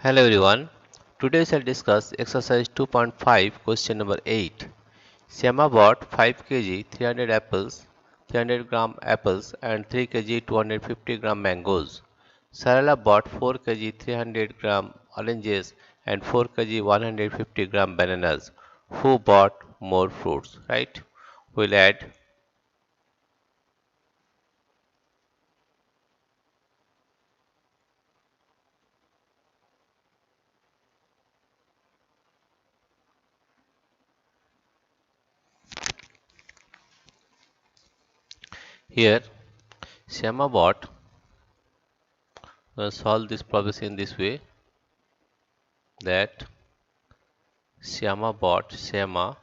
Hello everyone. Today we shall discuss exercise 2.5 question number 8. Syama bought 5 kg 300 apples, 300 gram apples and 3 kg 250 gram mangoes. Sarala bought 4 kg 300 gram oranges and 4 kg 150 gram bananas. Who bought more fruits? Right? We'll add here. Syama bought. Solve this problem in this way that Syama bought 5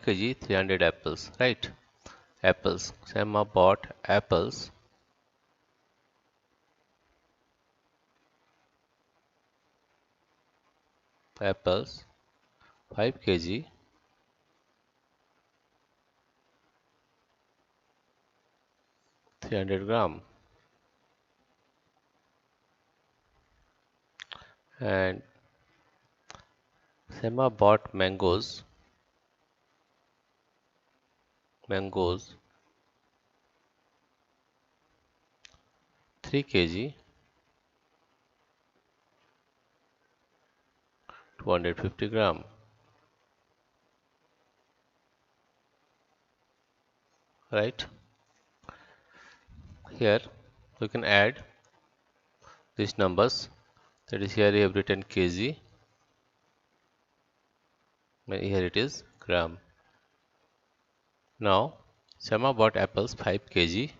kg 300 apples, right? Apples. Syama bought apples, 5 kg 300 gram, and Syama bought mangoes 3 kg 250 gram, right? Here we can add these numbers. That is, here you have written kg and here it is gram. Now Syama bought apples 5 kg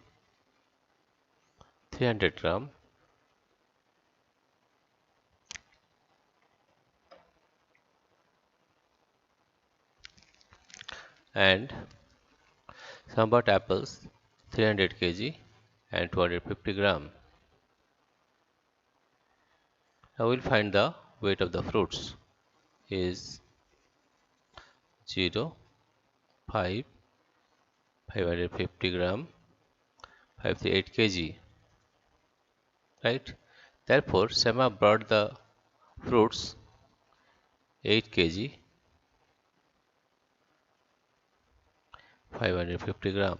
300 gram and Syama bought apples 300 kg and 250 gram. Now we'll find the weight of the fruits is 0, 5, 550 gram, 58 kg, right? Therefore, Syama brought the fruits 8 kg, 550 gram,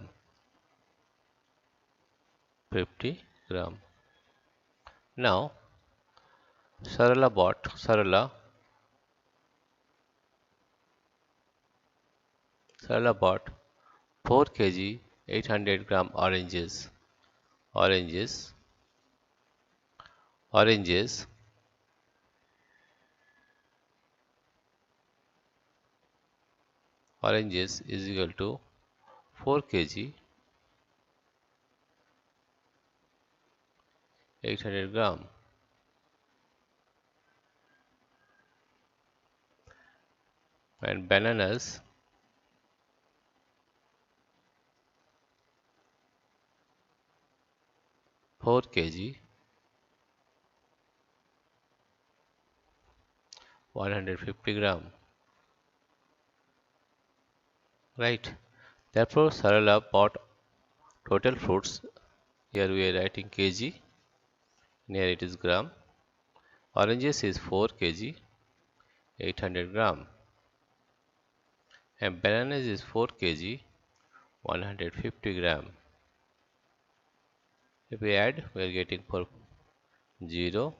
50 gram. Now, Sarala bought 4 kg 800 gram oranges, oranges, oranges, oranges is equal to 4 kg 800 gram, and bananas 4 kg 150 gram, right? Therefore, Sarala bought total fruits. Here we are writing kg, and here it is gram. Oranges is 4 kg 800 gram, and bananas is 4 kg 150 gram. If we add, we are getting for 0,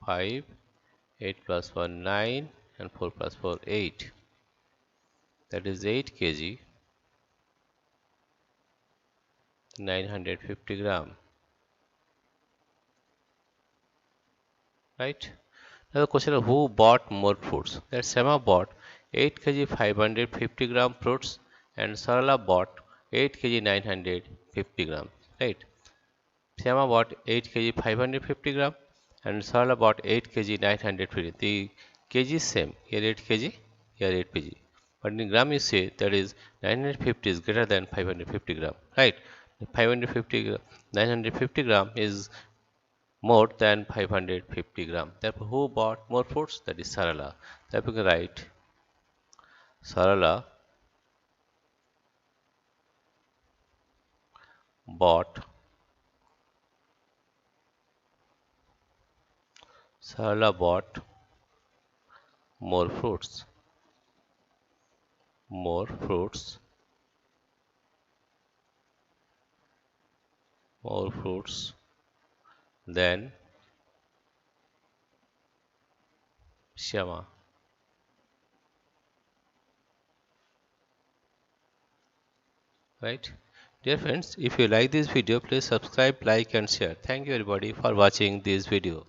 5, 8 plus 1, 9, and 4 plus 4, 8. That is 8 kg 950 gram, right? Now the question is, who bought more fruits? That Syama bought 8 kg 550 gram fruits and Sarala bought 8 kg 950 gram, right? Syama bought 8 kg 550 gram and Sarala bought 8 kg 950. The kg is same. Here 8 kg, here 8 kg. But in gram you say that is 950 is greater than 550 gram, right? 950 gram is more than 550 gram. Therefore, who bought more fruits? That is Sarala. Therefore, we can write Sarala bought Sarala bought more fruits, more fruits, more fruits than Shama. Right? Dear friends, if you like this video, please subscribe, like and share. Thank you everybody for watching this video.